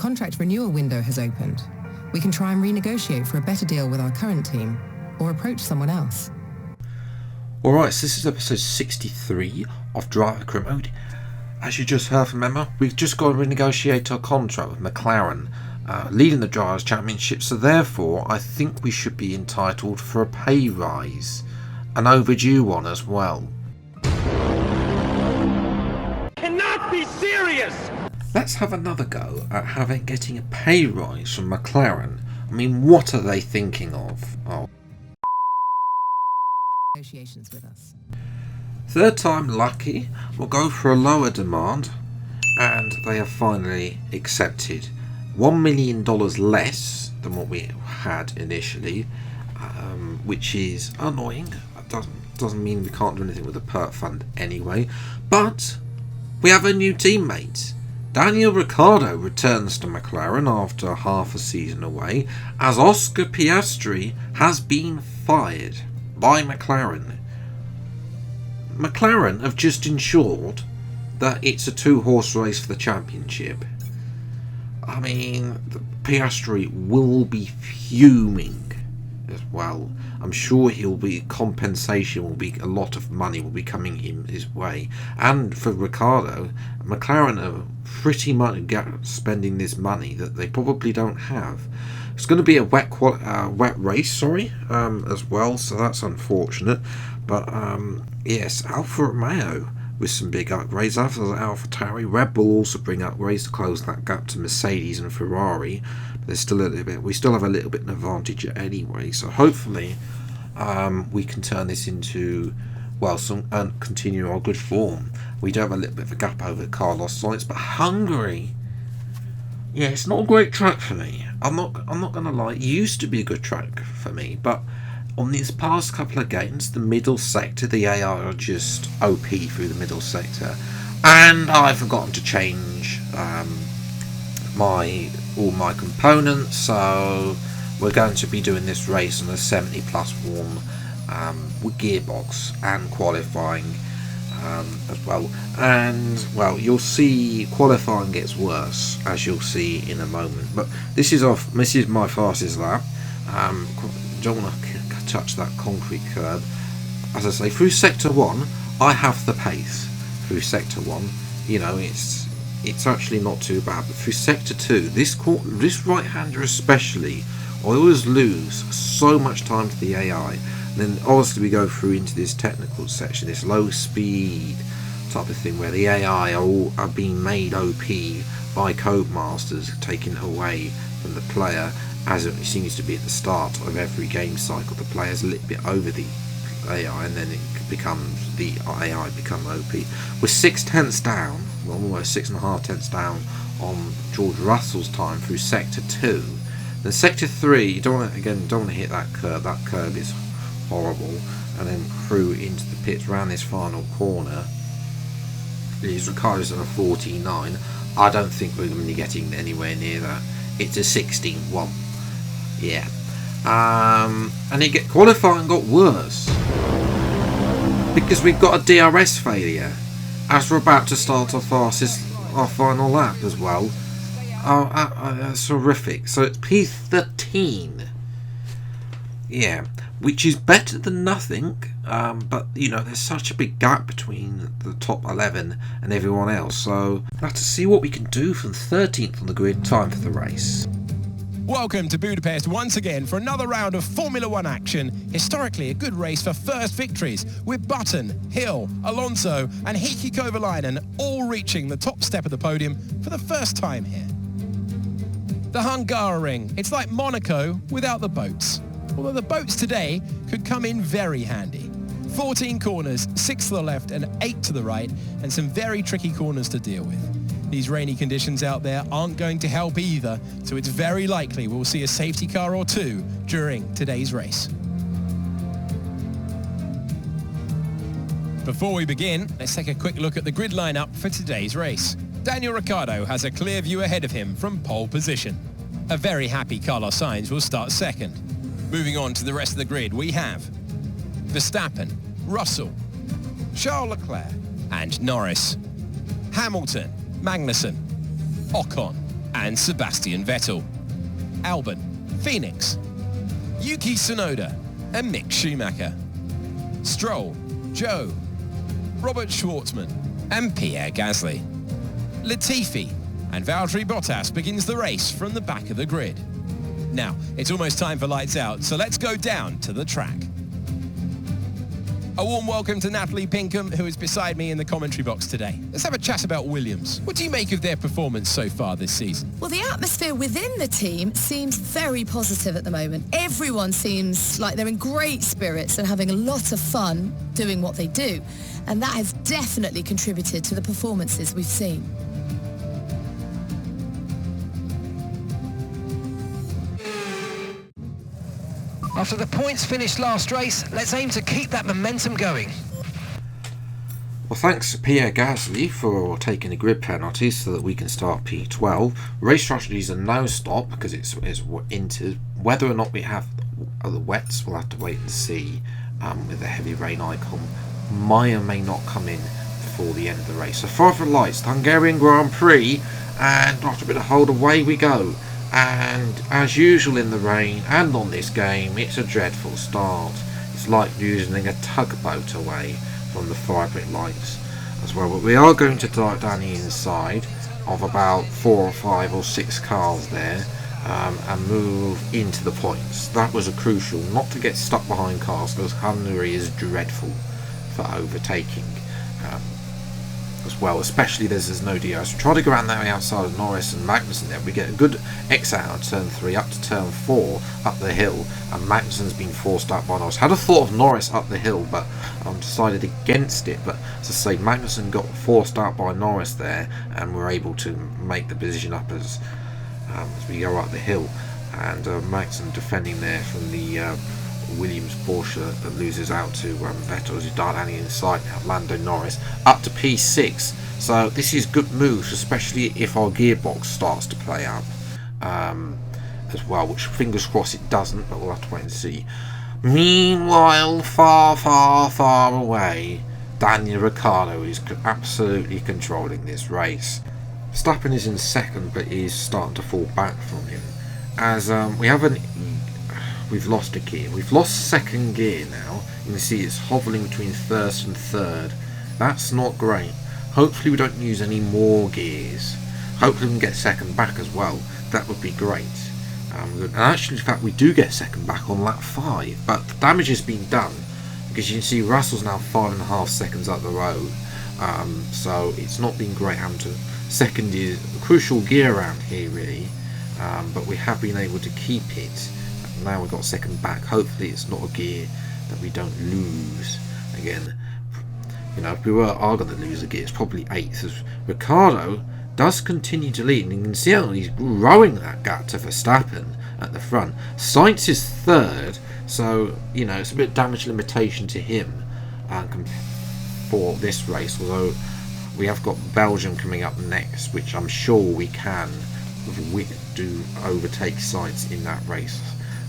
contract renewal window has opened. We can try and renegotiate for a better deal with our current team, or approach someone else. Alright, so this is episode 63 of Driver Career Mode. As you just heard from Emma, we've just got to renegotiate our contract with McLaren, leading the Drivers' Championship, so therefore I think we should be entitled for a pay rise, an overdue one as well. Cannot be serious! Let's have another go at getting a pay rise from McLaren. I mean, what are they thinking of? Oh. Negotiations with us. Third time lucky, we'll go for a lower demand, and they have finally accepted $1 million less than what we had initially, which is annoying. That doesn't mean we can't do anything with the PERT fund anyway, but we have a new teammate. Daniel Ricciardo returns to McLaren after half a season away, as Oscar Piastri has been fired by McLaren. McLaren have just ensured that it's a two-horse race for the championship. I mean, Piastri will be fuming as well. I'm sure compensation will be, a lot of money will be coming his way. And for Ricciardo, McLaren are pretty much spending this money that they probably don't have. It's going to be a wet race, as well, so that's unfortunate. But yes, Alfa Romeo with some big upgrades. After AlphaTauri, Red Bull also bring upgrades to close that gap to Mercedes and Ferrari. But there's still a little bit. We still have a little bit of an advantage anyway. So hopefully, we can turn this into and continue our good form. We do have a little bit of a gap over Carlos Sainz, but Hungary, yeah, it's not a great track for me. I'm not gonna lie. It used to be a good track for me, but on these past couple of games, the middle sector, the AI are just OP through the middle sector, and I've forgotten to change all my components, so we're going to be doing this race on a 70+1 with gearbox and qualifying as well. And well, you'll see qualifying gets worse, as you'll see in a moment. But this is my fastest lap. Don't want to touch that concrete curb. As I say, through sector 1 I have the pace. Through sector 1, you know, it's actually not too bad, but through sector 2, this right hander especially, I always lose so much time to the AI. And then obviously we go through into this technical section, this low speed type of thing, where the AI are being made OP by Codemasters, taken away from the player. As it seems to be at the start of every game cycle, the player's a little bit over the AI, and then the AI become OP. We're 6/10 down, well, almost 6.5 down on George Russell's time through sector 2. Then sector 3, you don't want to hit that curb. That curb is horrible. And then through into the pits around this final corner. Ricciardo's on a 49. I don't think we're going to be getting anywhere near that. It's a 16.1. Yeah. And qualifying got worse because we've got a DRS failure as we're about to start our final lap as well. That's horrific. So it's P13. Yeah, which is better than nothing. But you know, there's such a big gap between the top 11 and everyone else. So we'll have to see what we can do from 13th on the grid. Time for the race. Welcome to Budapest once again for another round of Formula One action. Historically, a good race for first victories, with Button, Hill, Alonso and Heikki Kovalainen all reaching the top step of the podium for the first time here. The Hungaroring, it's like Monaco without the boats. Although the boats today could come in very handy. 14 corners, 6 to the left and 8 to the right, and some very tricky corners to deal with. These rainy conditions out there aren't going to help either, so it's very likely we'll see a safety car or two during today's race. Before we begin, let's take a quick look at the grid lineup for today's race. Daniel Ricciardo has a clear view ahead of him from pole position. A very happy Carlos Sainz will start second. Moving on to the rest of the grid, we have Verstappen, Russell, Charles Leclerc and Norris, Hamilton, Magnussen, Ocon and Sebastian Vettel. Albon, Phoenix, Yuki Tsunoda and Mick Schumacher. Stroll, Joe, Robert Schwartzman and Pierre Gasly. Latifi and Valtteri Bottas begins the race from the back of the grid. Now, it's almost time for lights out, so let's go down to the track. A warm welcome to Natalie Pinkham, who is beside me in the commentary box today. Let's have a chat about Williams. What do you make of their performance so far this season? Well, the atmosphere within the team seems very positive at the moment. Everyone seems like they're in great spirits and having a lot of fun doing what they do. And that has definitely contributed to the performances we've seen. After the points finished last race, let's aim to keep that momentum going. Well, thanks to Pierre Gasly for taking a grid penalty so that we can start P12. Race strategy is a no-stop because it's into whether or not we have the wets. We'll have to wait and see with the heavy rain icon. May or may not come in before the end of the race. So far lights, the Hungarian Grand Prix, and after a bit of hold, away we go. And as usual in the rain and on this game, it's a dreadful start. It's like using a tugboat away from the fire-pit lights as well. But we are going to dart down the inside of about 4 or 5 or 6 cars there and move into the points. That was a crucial, not to get stuck behind cars, because Hungary is dreadful for overtaking as well, especially there's no DRS. We try to go around that way outside of Norris and Magnussen there. We get a good exit out of turn 3 up to turn 4 up the hill, and Magnussen's been forced up by Norris. Had a thought of Norris up the hill, but decided against it. But as I say, Magnussen got forced out by Norris there, and we're able to make the position up as we go up the hill. And Magnussen defending there from the Williams Porsche that loses out to Vettel as he dart down the inside now. Lando Norris up to P6, so this is good moves, especially if our gearbox starts to play up as well, which fingers crossed it doesn't, but we'll have to wait and see. Meanwhile, far away, Daniel Ricciardo is absolutely controlling this race. Verstappen is in second, but he's starting to fall back from him as we've lost a gear. We've lost second gear now. You can see it's hovering between first and third. That's not great. Hopefully we don't use any more gears. Hopefully we can get second back as well. That would be great. And actually, in fact, we do get second back on lap 5, but the damage has been done because you can see Russell's now 5.5 seconds up the road. So it's not been great. Second is a crucial gear around here, really, but we have been able to keep it. Now we've got second back. Hopefully it's not a gear that we don't lose again. You know, if we are going to lose a gear, it's probably 8th, as Ricciardo does continue to lead, and you can see how he's growing that gap to Verstappen at the front. Sainz is 3rd, so you know it's a bit of damage limitation to him for this race, although we have got Belgium coming up next, which I'm sure we can do overtake Sainz in that race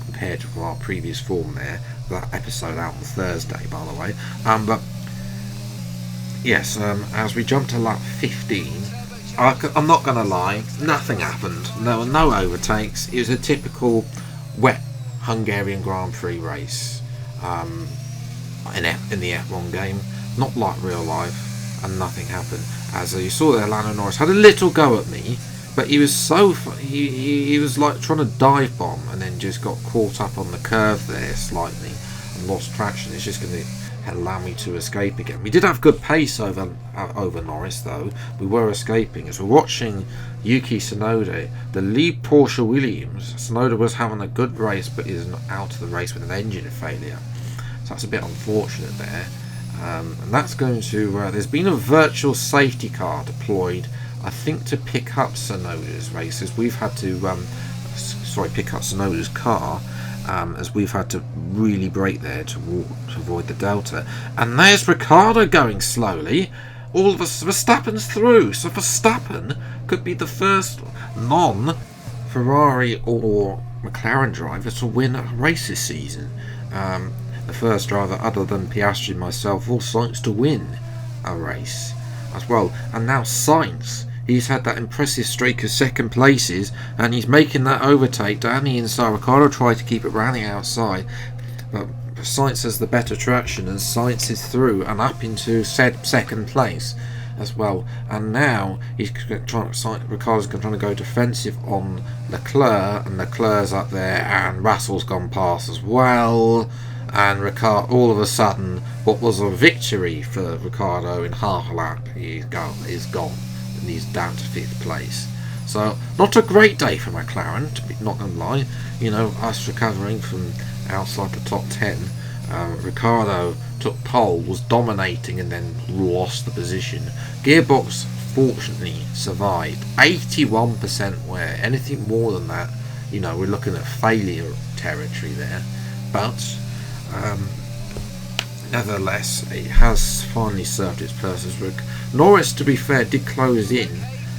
compared to our previous form there. That episode out on Thursday, by the way. But yes, as we jump to lap 15, I'm not going to lie, nothing happened. No overtakes. It was a typical wet Hungarian Grand Prix race in the F1 game, not like real life, and nothing happened. As you saw there, Lando Norris had a little go at me, but he was he was like trying to dive bomb and then just got caught up on the curve there slightly and lost traction. It's just going to allow me to escape again. We did have good pace over Norris though. We were escaping as we're watching Yuki Tsunoda, the lead Porsche Williams. Tsunoda was having a good race, but is out of the race with an engine failure. So that's a bit unfortunate there. And that's going to. There's been a virtual safety car deployed, I think, to pick up Tsunoda's races. We've had to, pick up Tsunoda's car, as we've had to really brake there to avoid the delta. And there's Ricciardo going slowly. All of us, Verstappen's through, so Verstappen could be the first non-Ferrari or McLaren driver to win a race this season. The first driver other than Piastri, myself, or Sainz to win a race as well. And now Sainz he's had that impressive streak of second places, and he's making that overtake down the inside. Ricciardo tried to keep it round the outside, but Sainz has the better traction, and Sainz is through and up into second place as well. And now Ricciardo's trying to go defensive on Leclerc, and Leclerc's up there, and Russell's gone past as well. And Ricciardo, all of a sudden, what was a victory for Ricciardo in half a lap is gone, and he's down to 5th place. So not a great day for McLaren, to be not gonna lie. You know, us recovering from outside the top 10. Ricciardo took pole, was dominating, and then lost the position. Gearbox fortunately survived. 81% wear. Anything more than that, you know, we're looking at failure territory there. But nevertheless, it has finally served its purpose. Norris, to be fair, did close in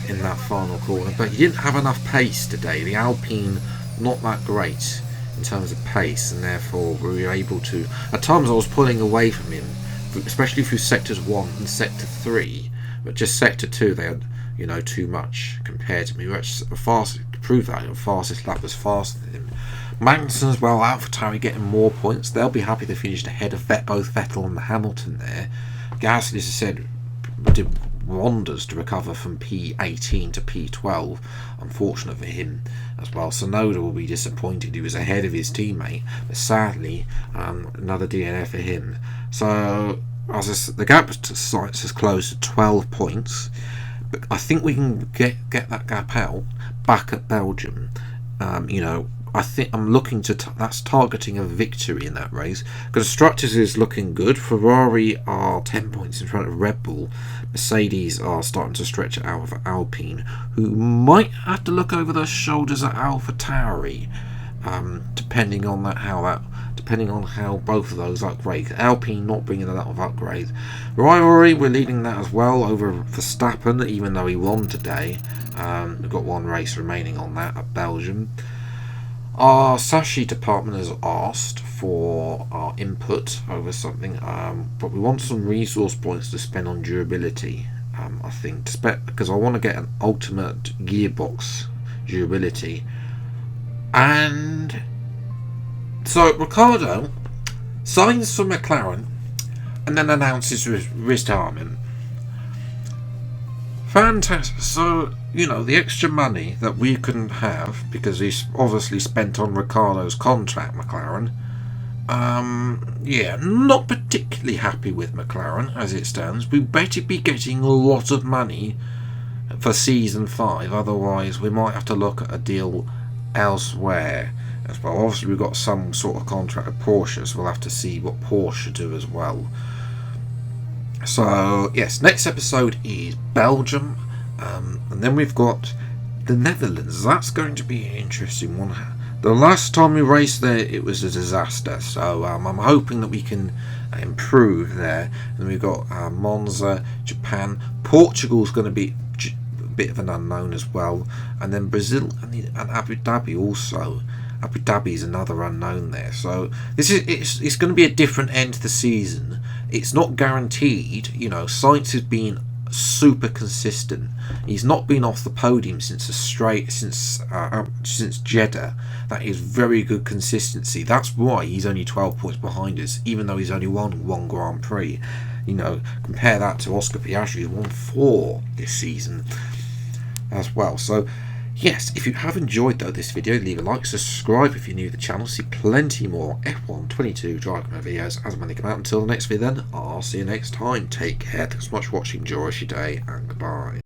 that final corner, but he didn't have enough pace today. The Alpine, not that great in terms of pace, and therefore we were able to, at times I was pulling away from him, especially through sectors 1 and sector 3, but just sector 2 they had, you know, too much compared to me. Which fast to prove that, the fastest lap was faster than him. Magnussen as well, AlphaTauri getting more points. They'll be happy they finished ahead of both Vettel and Hamilton there. Gasly, as I said, did wonders to recover from P18 to P12. Unfortunate for him as well. Sonoda will be disappointed. He was ahead of his teammate, but sadly, another DNF for him. So, the gap to Sainz has closed to 12 points. But I think we can get that gap out back at Belgium. You know, I think I'm looking to that's targeting a victory in that race. Constructors is looking good. Ferrari are 10 points in front of Red Bull. Mercedes are starting to stretch it out for Alpine, who might have to look over their shoulders at AlphaTauri, depending on how both of those upgrade. Alpine not bringing a lot of upgrades. Rivalry, we're leading that as well over Verstappen, even though he won today. We've got one race remaining on that at Belgium. Our Sashi department has asked for our input over something, but we want some resource points to spend on durability. I think, because I want to get an ultimate gearbox durability. And so Ricciardo signs for McLaren and then announces retirement. Fantastic. So, you know, the extra money that we couldn't have because he's obviously spent on Ricciardo's contract, McLaren. Yeah, not particularly happy with McLaren as it stands. We better be getting a lot of money for season 5, otherwise we might have to look at a deal elsewhere as well. Obviously we've got some sort of contract with Porsche, so we'll have to see what Porsche do as well. So yes, next episode is Belgium, and then we've got the Netherlands. That's going to be an interesting one. The last time we raced there, it was a disaster, so I'm hoping that we can improve there. And we've got Monza, Japan, Portugal's going to be a bit of an unknown as well, and then Brazil and Abu Dhabi also. Abu Dhabi is another unknown there, so it's going to be a different end to the season. It's not guaranteed, you know. Sainz has been super consistent. He's not been off the podium since Jeddah. That is very good consistency. That's why he's only 12 points behind us, even though he's only won one Grand Prix. You know, compare that to Oscar Piastri, who's won 4 this season as well. So yes, if you have enjoyed this video, leave a like, subscribe if you're new to the channel. See plenty more F1 22 driving videos as and when they come out. Until the next video then, I'll see you next time. Take care, thanks so much for watching, enjoy your day, and goodbye.